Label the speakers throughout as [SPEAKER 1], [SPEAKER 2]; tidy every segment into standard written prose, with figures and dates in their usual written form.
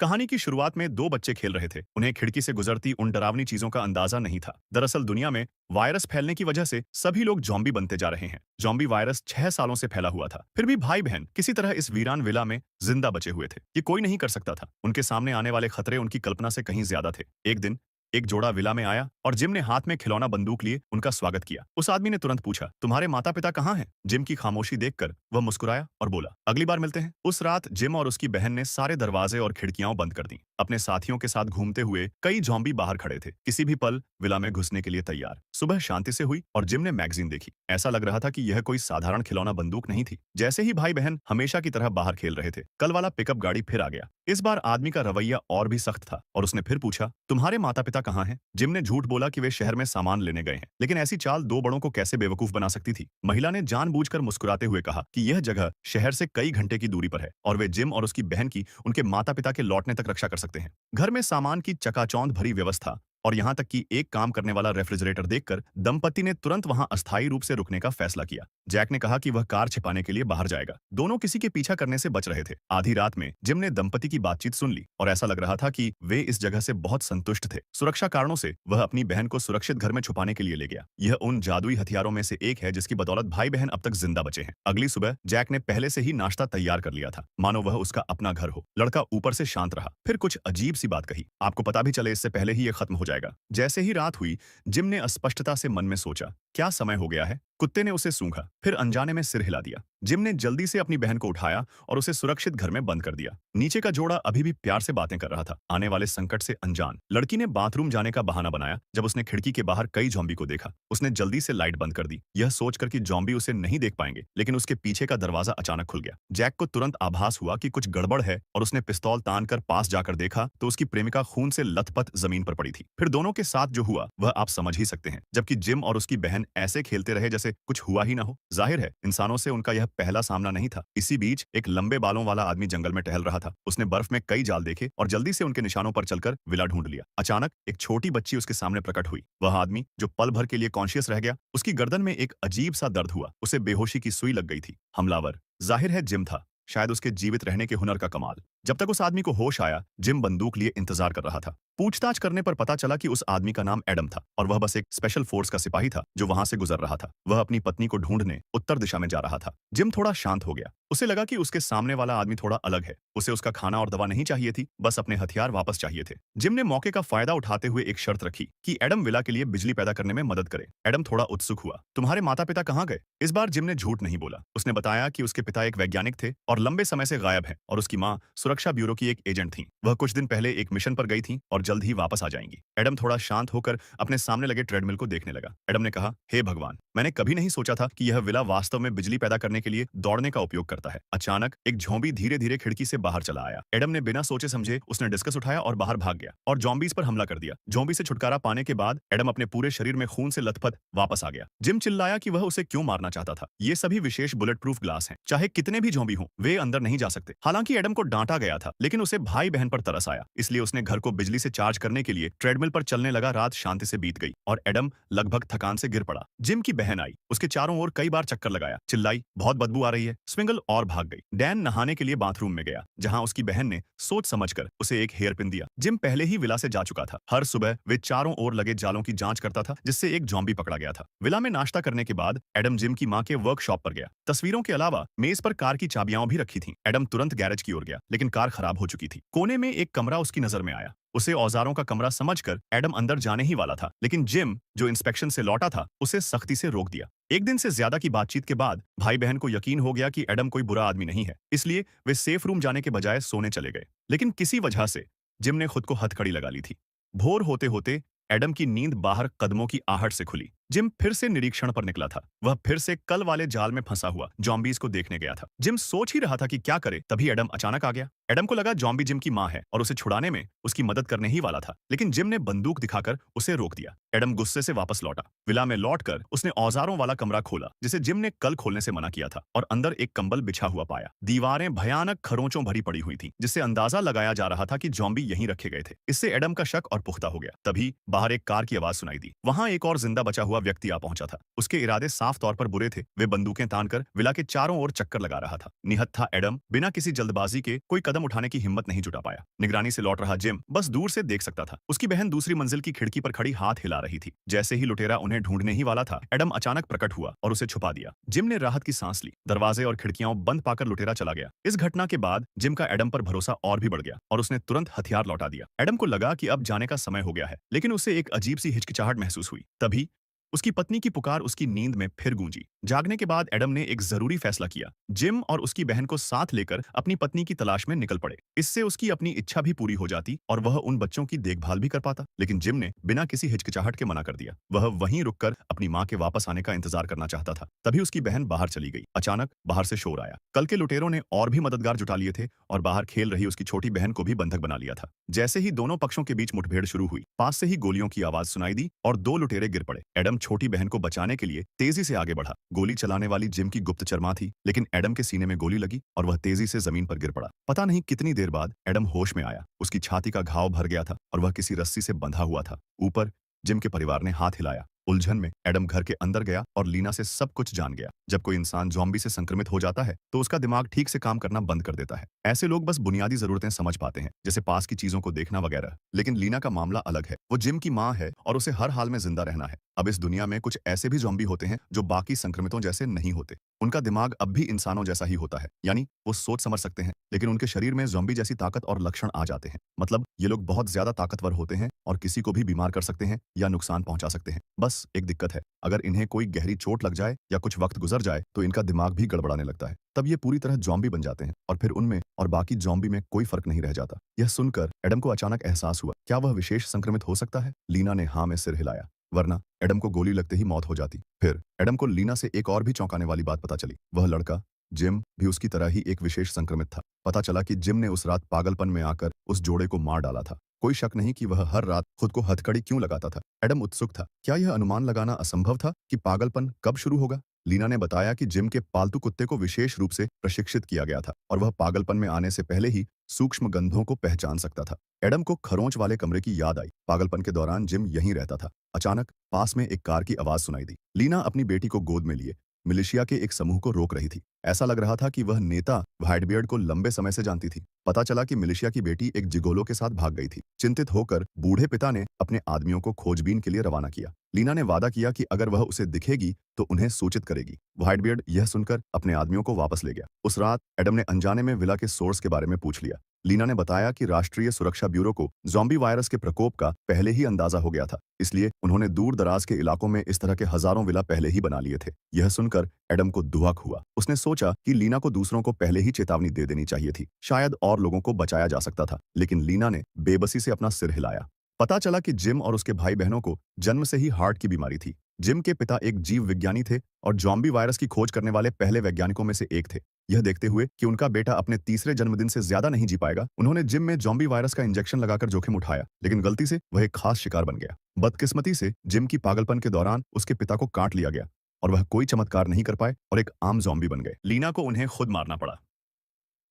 [SPEAKER 1] कहानी की शुरुआत में दो बच्चे खेल रहे थे। उन्हें खिड़की से गुजरती उन डरावनी चीजों का अंदाजा नहीं था। दरअसल दुनिया में वायरस फैलने की वजह से सभी लोग जॉम्बी बनते जा रहे हैं। जॉम्बी वायरस 6 सालों से फैला हुआ था, फिर भी भाई बहन किसी तरह इस वीरान विला में जिंदा बचे हुए थे। ये कोई नहीं कर सकता था। उनके सामने आने वाले खतरे उनकी कल्पना से कहीं ज्यादा थे। एक दिन एक जोड़ा विला में आया और जिम ने हाथ में खिलौना बंदूक लिए उनका स्वागत किया। उस आदमी ने तुरंत पूछा, तुम्हारे माता पिता कहाँ हैं? जिम की खामोशी देखकर वह मुस्कुराया और बोला, अगली बार मिलते हैं। उस रात जिम और उसकी बहन ने सारे दरवाजे और खिड़कियां बंद कर दी। अपने साथियों के साथ घूमते हुए कई जॉम्बी बाहर खड़े थे, किसी भी पल विला में घुसने के लिए तैयार। सुबह शांति से हुई और जिम ने मैगजीन देखी। ऐसा लग रहा था कि यह कोई साधारण खिलौना बंदूक नहीं थी। जैसे ही भाई बहन हमेशा की तरह बाहर खेल रहे थे, कल वाला पिकअप गाड़ी फिर आ गया। इस बार आदमी का रवैया और भी सख्त था और उसने फिर पूछा, तुम्हारे माता पिता कहाँ हैं? जिम ने झूठ बोला कि वे शहर में सामान लेने गए हैं, लेकिन ऐसी चाल दो बड़ों को कैसे बेवकूफ बना सकती थी। महिला ने जानबूझकर मुस्कुराते हुए कहा कि यह जगह शहर से कई घंटे की दूरी पर है और वे जिम और उसकी बहन की उनके माता पिता के लौटने तक रक्षा कर सकते हैं। घर में सामान की चकाचौंध भरी व्यवस्था और यहां तक कि एक काम करने वाला रेफ्रिजरेटर देखकर दंपति ने तुरंत वहां अस्थायी रूप से रुकने का फैसला किया। जैक ने कहा कि वह कार छिपाने के लिए बाहर जाएगा। दोनों किसी के पीछा करने से बच रहे थे। आधी रात में जिम ने दंपति की बातचीत सुन ली और ऐसा लग रहा था कि वे इस जगह से बहुत संतुष्ट थे। सुरक्षा कारणों से वह अपनी बहन को सुरक्षित घर में छुपाने के लिए ले गया। यह उन जादुई हथियारों में से एक है जिसकी बदौलत भाई बहन अब तक जिंदा बचे हैं। अगली सुबह जैक ने पहले से ही नाश्ता तैयार कर लिया था, मानो वह उसका अपना घर हो। लड़का ऊपर से शांत रहा, फिर कुछ अजीब सी बात कही, आपको पता भी चले इससे पहले ही यह खत्म हो जाएगा। जैसे ही रात हुई, जिम ने अस्पष्टता से मन में सोचा, क्या समय हो गया है? कुत्ते ने उसे सूंघा, फिर अनजाने में सिर हिला दिया। जिम ने जल्दी से अपनी बहन को उठाया और उसे सुरक्षित घर में बंद कर दिया। नीचे का जोड़ा अभी भी प्यार से बातें कर रहा था, आने वाले संकट से अनजान। लड़की ने बाथरूम जाने का बहाना बनाया। जब उसने खिड़की के बाहर कई जॉम्बी को देखा, उसने जल्दी से लाइट बंद कर दी, यह सोचकर कि जॉम्बी उसे नहीं देख पाएंगे। लेकिन उसके पीछे का दरवाजा अचानक खुल गया। जैक को तुरंत आभास हुआ कि कुछ गड़बड़ है और उसने पिस्तौल तान कर पास जाकर देखा तो उसकी प्रेमिका खून से लथपथ जमीन पर पड़ी थी। फिर दोनों के साथ जो हुआ वह आप समझ ही सकते हैं, जबकि जिम और उसकी बहन ऐसे खेलते रहे जैसे कुछ हुआ ही ना हो। जाहिर है इंसानों से उनका यह पहला सामना नहीं था। इसी बीच एक लंबे बालों वाला आदमी जंगल में टहल रहा था। उसने बर्फ में कई जाल देखे और जल्दी से उनके निशानों पर चलकर विला ढूंढ लिया। अचानक एक छोटी बच्ची उसके सामने प्रकट हुई। वह आदमी जो पल भर के लिए कॉन्शियस रह गया, उसकी गर्दन में एक अजीब सा दर्द हुआ। उसे बेहोशी की सुई लग गई थी। हमलावर जाहिर है जिम था, शायद उसके जीवित रहने के हुनर का कमाल। जब तक उस आदमी को होश आया, जिम बंदूक लिए इंतजार कर रहा था। पूछताछ करने पर पता चला कि उस आदमी का नाम एडम था और वह बस एक स्पेशल फोर्स का सिपाही था जो वहां से गुजर रहा था। वह अपनी पत्नी को ढूंढने उत्तर दिशा में जा रहा था। जिम थोड़ा शांत हो गया। उसे लगा कि उसके सामने वाला आदमी थोड़ा अलग है। उसे उसका खाना और दवा नहीं चाहिए थी, बस अपने हथियार वापस चाहिए थे। जिम ने मौके का फायदा उठाते हुए एक शर्त रखी कि एडम विला के लिए बिजली पैदा करने में मदद करे। एडम थोड़ा उत्सुक हुआ, तुम्हारे माता पिता कहाँ गए? इस बार जिम ने झूठ नहीं बोला। उसने बताया कि उसके पिता एक वैज्ञानिक थे और लंबे समय से गायब हैं और उसकी माँ सुरक्षा ब्यूरो की एक एजेंट थी। वह कुछ दिन पहले एक मिशन पर गई थी और जल्द ही वापस आ जाएंगी। एडम थोड़ा शांत होकर अपने सामने लगे ट्रेडमिल को देखने लगा। एडम ने कहा, हे भगवान, मैंने कभी नहीं सोचा था कि यह विला वास्तव में बिजली पैदा करने के लिए दौड़ने का उपयोग करता है। अचानक एक झोंबी धीरे धीरे खिड़की से बाहर चला आया। एडम ने बिना सोचे समझे उसने डिस्कस उठाया और बाहर भाग गया और जॉम्बीज पर हमला कर दिया। जॉम्बी से छुटकारा पाने के बाद एडम अपने पूरे शरीर में खून से लथपथ वापस आ गया। जिम चिल्लाया कि वह उसे क्यों मारना चाहता था। ये सभी विशेष बुलेट प्रूफ ग्लास हैं, चाहे कितने भी जॉम्बी हों, वे अंदर नहीं जा सकते। हालांकि एडम को डांटा गया था, लेकिन उसे भाई बहन पर तरस आया, इसलिए उसने घर को बिजली से चार्ज करने के लिए ट्रेडमिल पर चलने लगा। रात शांति से बीत गई और एडम लगभग थकान से गिर पड़ा। जिम की बहन आई, उसके चारों ओर कई बार चक्कर लगाया, चिल्लाई, बहुत बदबू आ रही है, स्विंगल, और भाग गई। डैन नहाने के लिए बाथरूम में गया, जहां उसकी बहन ने सोच समझकर उसे एक हेयर पिन दिया। जिम पहले ही विला से जा चुका था। हर सुबह वे चारों ओर लगे जालों की जांच करता था, जिससे एक जॉम्बी पकड़ा गया था। विला में नाश्ता करने के बाद एडम जिम की मां के वर्कशॉप पर गया। तस्वीरों के अलावा मेज पर कार की चाबियां भी रखी थीं। एडम तुरंत गैरेज की ओर गया, लेकिन कार खराब हो चुकी थी। कोने में एक कमरा उसकी नजर में आया। उसे औजारों का कमरा समझकर एडम अंदर जाने ही वाला था, लेकिन जिम, जो इंस्पेक्शन से लौटा था, उसे सख्ती से रोक दिया। एक दिन से ज्यादा की बातचीत के बाद भाई बहन को यकीन हो गया कि एडम कोई बुरा आदमी नहीं है, इसलिए वे सेफ रूम जाने के बजाय सोने चले गए। लेकिन किसी वजह से जिम ने खुद को हथकड़ी लगा ली थी। भोर होते होते एडम की नींद बाहर कदमों की आहट से खुली। जिम फिर से निरीक्षण पर निकला था। वह फिर से कल वाले जाल में फंसा हुआ जॉम्बीज को देखने गया था। जिम सोच ही रहा था कि क्या करे, तभी एडम अचानक आ गया। एडम को लगा जॉम्बी जिम की मां है और उसे छुड़ाने में उसकी मदद करने ही वाला था, लेकिन जिम ने बंदूक दिखाकर उसे रोक दिया। एडम गुस्से से वापस लौटा। विला में लौटकर उसने औजारों वाला कमरा खोला, जिसे जिम ने कल खोलने से मना किया था, और अंदर एक कंबल बिछा हुआ पाया। दीवारें भयानक खरोंचों भरी पड़ी हुई थी, जिससे अंदाजा लगाया जा रहा था कि जॉम्बी यहीं रखे गए थे। इससे एडम का शक और पुख्ता हो गया। तभी बाहर एक कार की आवाज सुनाई दी। वहां एक और जिंदा बचा हुआ हुआ व्यक्ति आ पहुंचा था। उसके इरादे साफ तौर पर बुरे थे। वे बंदूकें तानकर विला के चारों ओर चक्कर लगा रहा था। निहत्था एडम बिना किसी जल्दबाजी के कोई कदम उठाने की हिम्मत नहीं जुटा पाया। निगरानी से लौट रहा जिम बस दूर से देख सकता था। उसकी बहन दूसरी मंजिल की खिड़की पर खड़ी हाथ हिला रही थी। जैसे ही लुटेरा उन्हें ढूंढने ही वाला था, एडम अचानक प्रकट हुआ और उसे छुपा दिया। जिम ने राहत की सांस ली। दरवाजे और खिड़कियां बंद पाकर लुटेरा चला गया। इस घटना के बाद जिम का एडम पर भरोसा और भी बढ़ गया और उसने तुरंत हथियार लौटा दिया। एडम को लगा कि अब जाने का समय हो गया है, लेकिन उसे एक अजीब सी हिचकिचाहट महसूस हुई। तभी उसकी पत्नी की पुकार उसकी नींद में फिर गूंजी। जागने के बाद एडम ने एक जरूरी फैसला किया। जिम और उसकी बहन को साथ लेकर अपनी पत्नी की तलाश में निकल पड़े। इससे उसकी अपनी इच्छा भी पूरी हो जाती और वह उन बच्चों की देखभाल भी कर पाता। लेकिन जिम ने बिना किसी हिचकिचाहट के मना कर दिया। वह वहीं रुककर अपनी मां के वापस आने का इंतजार करना चाहता था। तभी उसकी बहन बाहर चली गई। अचानक बाहर से शोर आया। कल के लुटेरों ने और भी मददगार जुटा लिए थे और बाहर खेल रही उसकी छोटी बहन को भी बंधक बना लिया था। जैसे ही दोनों पक्षों के बीच मुठभेड़ शुरू हुई, पास से ही गोलियों की आवाज सुनाई दी और दो लुटेरे गिर पड़े। एडम छोटी बहन को बचाने के लिए तेजी से आगे बढ़ा। गोली चलाने वाली जिम की गुप्तचर मां थी, लेकिन एडम के सीने में गोली लगी और वह तेजी से जमीन पर गिर पड़ा। पता नहीं कितनी देर बाद एडम होश में आया। उसकी छाती का घाव भर गया था और वह किसी रस्सी से बंधा हुआ था। ऊपर जिम के परिवार ने हाथ हिलाया। उलझन में एडम घर के अंदर गया और लीना से सब कुछ जान गया। जब कोई इंसान ज़ॉम्बी से संक्रमित हो जाता है तो उसका दिमाग ठीक से काम करना बंद कर देता है। ऐसे लोग बस बुनियादी जरूरतें समझ पाते हैं, जैसे पास की चीजों को देखना वगैरह। लेकिन लीना का मामला अलग है। वो जिम की माँ है और उसे हर हाल में जिंदा रहना है। अब इस दुनिया में कुछ ऐसे भी ज़ॉम्बी होते हैं जो बाकी संक्रमितों जैसे नहीं होते। उनका दिमाग अब भी इंसानों जैसा ही होता है, यानी वो सोच समझ सकते हैं, लेकिन उनके शरीर में ज़ॉम्बी जैसी ताकत और लक्षण आ जाते हैं। मतलब ये लोग बहुत ज्यादा ताकतवर होते हैं और किसी को भी बीमार कर सकते हैं या नुकसान पहुंचा सकते हैं। बस एक दिक्कत है, अगर इन्हें कोई गहरी चोट लग जाए या कुछ वक्त गुजर जाए तो इनका दिमाग भी गड़बड़ाने लगता है। तब ये पूरी तरह ज़ॉम्बी बन जाते हैं और फिर उनमें और बाकी ज़ॉम्बी में कोई फर्क नहीं रह जाता। यह सुनकर एडम को अचानक एहसास हुआ, क्या वह विशेष संक्रमित हो सकता है? लीना ने हाँ में सिर हिलाया, वरना एडम को गोली लगते ही मौत हो जाती। फिर एडम को लीना से एक और भी चौंकाने वाली बात पता चली। वह लड़का जिम भी उसकी तरह ही एक विशेष संक्रमित था। पता चला कि जिम ने उस रात पागलपन में आकर उस जोड़े को मार डाला था। कोई शक नहीं कि वह हर रात खुद को हथकड़ी क्यों लगाता था। एडम उत्सुक था, क्या यह अनुमान लगाना असंभव था कि पागलपन कब शुरू होगा? लीना ने बताया कि जिम के पालतू कुत्ते को विशेष रूप से प्रशिक्षित किया गया था और वह पागलपन में आने से पहले ही सूक्ष्म गंधों को पहचान सकता था। एडम को खरोंच वाले कमरे की याद आई। पागलपन के दौरान जिम यहीं रहता था। अचानक पास में एक कार की आवाज सुनाई दी। लीना अपनी बेटी को गोद में लिए मिलिशिया के एक समूह को रोक रही थी। ऐसा लग रहा था कि वह नेता व्हाइटबियर्ड को लंबे समय से जानती थी। पता चला कि मिलिशिया की बेटी एक जिगोलो के साथ भाग गई थी। चिंतित होकर बूढ़े पिता ने अपने आदमियों को खोजबीन के लिए रवाना किया। लीना ने वादा किया कि अगर वह उसे दिखेगी तो उन्हें सूचित करेगी। व्हाइटबियर्ड यह सुनकर अपने आदमियों को वापस ले गया। उस रात एडम ने अनजाने में विला के सोर्स के बारे में पूछ लिया। लीना ने बताया कि राष्ट्रीय सुरक्षा ब्यूरो को ज़ॉम्बी वायरस के प्रकोप का पहले ही अंदाजा हो गया था, इसलिए उन्होंने दूर दराज के इलाकों में इस तरह के हजारों विला पहले ही बना लिए थे। यह सुनकर एडम को दुआख हुआ। उसने सोचा कि लीना को दूसरों को पहले ही चेतावनी दे देनी चाहिए थी, शायद और लोगों को बचाया जा सकता था। लेकिन लीना ने बेबसी से अपना सिर हिलाया। पता चला कि जिम और उसके भाई बहनों को जन्म से ही हार्ट की बीमारी थी। जिम के पिता एक जीव विज्ञानी थे और ज़ॉम्बी वायरस की खोज करने वाले पहले वैज्ञानिकों में से एक थे। यह देखते हुए कि उनका बेटा अपने तीसरे जन्मदिन से ज्यादा नहीं जी पाएगा, उन्होंने जिम में ज़ॉम्बी वायरस का इंजेक्शन लगाकर जोखिम उठाया, लेकिन गलती से वह एक खास शिकार बन गया। बदकिस्मती से जिम की पागलपन के दौरान उसके पिता को काट लिया गया और वह कोई चमत्कार नहीं कर पाए और एक आम ज़ॉम्बी बन गए। लीना को उन्हें खुद मारना पड़ा।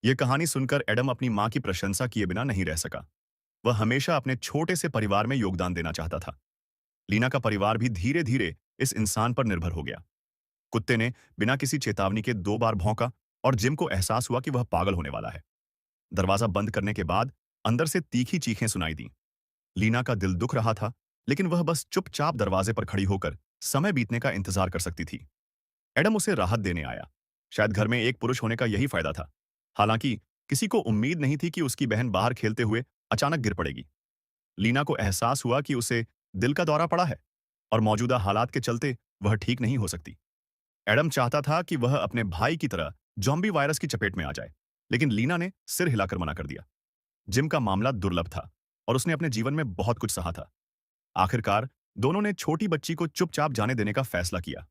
[SPEAKER 1] यह कहानी सुनकर एडम अपनी मां की प्रशंसा किए बिना नहीं रह सका। वह हमेशा अपने छोटे से परिवार में योगदान देना चाहता था। लीना का परिवार भी धीरे धीरे इस इंसान पर निर्भर हो गया। कुत्ते ने बिना किसी चेतावनी के 2 बार भौंका और जिम को एहसास हुआ कि वह पागल होने वाला है। दरवाजा बंद करने के बाद अंदर से तीखी चीखें सुनाई दी। लीना का दिल दुख रहा था, लेकिन वह बस चुपचाप दरवाजे पर खड़ी होकर समय बीतने का इंतजार कर सकती थी। एडम उसे राहत देने आया। शायद घर में एक पुरुष होने का यही फायदा था। हालांकि किसी को उम्मीद नहीं थी कि उसकी बहन बाहर खेलते हुए अचानक गिर पड़ेगी। लीना को एहसास हुआ कि उसे दिल का दौरा पड़ा है और मौजूदा हालात के चलते वह ठीक नहीं हो सकती। एडम चाहता था कि वह अपने भाई की तरह ज़ॉम्बी वायरस की चपेट में आ जाए, लेकिन लीना ने सिर हिलाकर मना कर दिया। जिम का मामला दुर्लभ था और उसने अपने जीवन में बहुत कुछ सहा था। आखिरकार दोनों ने छोटी बच्ची को चुपचाप जाने देने का फैसला किया।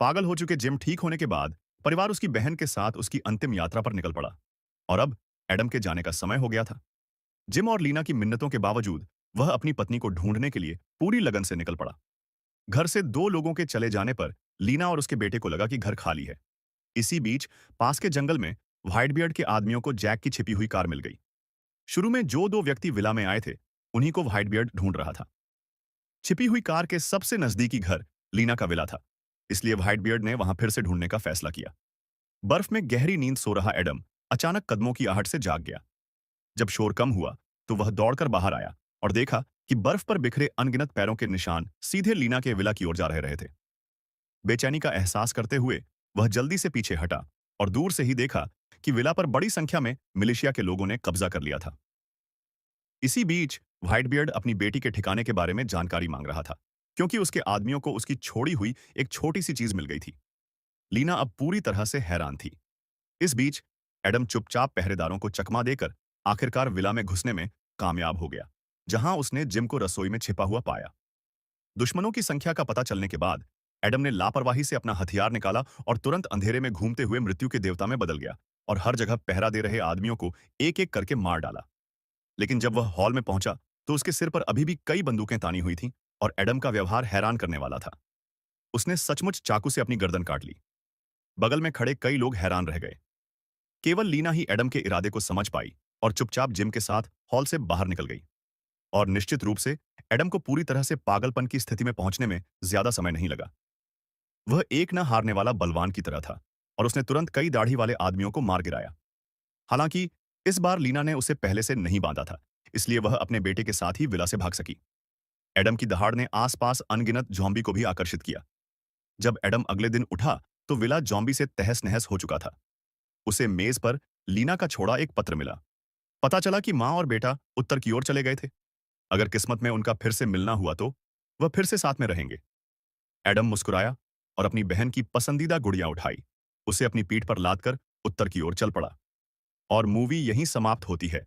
[SPEAKER 1] पागल हो चुके जिम ठीक होने के बाद परिवार उसकी बहन के साथ उसकी अंतिम यात्रा पर निकल पड़ा और अब एडम के जाने का समय हो गया था। जिम और लीना की मिन्नतों के बावजूद वह अपनी पत्नी को ढूंढने के लिए पूरी लगन से निकल पड़ा। घर से 2 लोगों के चले जाने पर लीना और उसके बेटे को लगा कि घर खाली है। इसी बीच पास के जंगल में व्हाइटबियर्ड के आदमियों को जैक की छिपी हुई कार मिल गई। शुरू में जो 2 व्यक्ति विला में आए थे, उन्हीं को व्हाइटबियर्ड ढूंढ रहा था। छिपी हुई कार के सबसे नजदीकी घर लीना का विला था, इसलिए व्हाइट बियर्ड ने वहां फिर से ढूंढने का फैसला किया। बर्फ में गहरी नींद सो रहा एडम अचानक कदमों की आहट से जाग गया। जब शोर कम हुआ तो वह दौड़कर बाहर आया और देखा कि बर्फ पर बिखरे अनगिनत पैरों के निशान सीधे लीना के विला की ओर जा रहे थे। बेचैनी का एहसास करते हुए वह जल्दी से पीछे हटा और दूर से ही देखा कि विला पर बड़ी संख्या में मिलिशिया के लोगों ने कब्जा कर लिया था। इसी बीच व्हाइट बियर्ड अपनी बेटी के ठिकाने के बारे में जानकारी मांग रहा था, क्योंकि उसके आदमियों को उसकी छोड़ी हुई एक छोटी सी चीज मिल गई थी। लीना अब पूरी तरह से हैरान थी। इस बीच एडम चुपचाप पहरेदारों को चकमा देकर आखिरकार विला में घुसने में कामयाब हो गया, जहां उसने जिम को रसोई में छिपा हुआ पाया। दुश्मनों की संख्या का पता चलने के बाद एडम ने लापरवाही से अपना हथियार निकाला और तुरंत अंधेरे में घूमते हुए मृत्यु के देवता में बदल गया और हर जगह पहरा दे रहे आदमियों को एक एक करके मार डाला। लेकिन जब वह हॉल में पहुंचा तो उसके सिर पर अभी भी कई बंदूकें तानी हुई थीं और एडम का व्यवहार हैरान करने वाला था। उसने सचमुच चाकू से अपनी गर्दन काट ली। बगल में खड़े कई लोग हैरान रह गए। केवल लीना ही एडम के इरादे को समझ पाई और चुपचाप जिम के साथ हॉल से बाहर निकल गई। और निश्चित रूप से एडम को पूरी तरह से पागलपन की स्थिति में पहुंचने में ज्यादा समय नहीं लगा। वह एक न हारने वाला बलवान की तरह था और उसने तुरंत कई दाढ़ी वाले आदमियों को मार गिराया। हालांकि इस बार लीना ने उसे पहले से नहीं बांधा था, इसलिए वह अपने बेटे के साथ ही विला से भाग सकी। एडम की दहाड़ ने आसपास अनगिनत जॉम्बी को भी आकर्षित किया। जब एडम अगले दिन उठा तो विला जॉम्बी से तहस नहस हो चुका था। उसे मेज पर लीना का छोड़ा एक पत्र मिला। पता चला कि माँ और बेटा उत्तर की ओर चले गए थे। अगर किस्मत में उनका फिर से मिलना हुआ तो वह फिर से साथ में रहेंगे। एडम मुस्कुराया और अपनी बहन की पसंदीदा गुड़िया उठाई, उसे अपनी पीठ पर लादकर उत्तर की ओर चल पड़ा। और मूवी यहीं समाप्त होती है।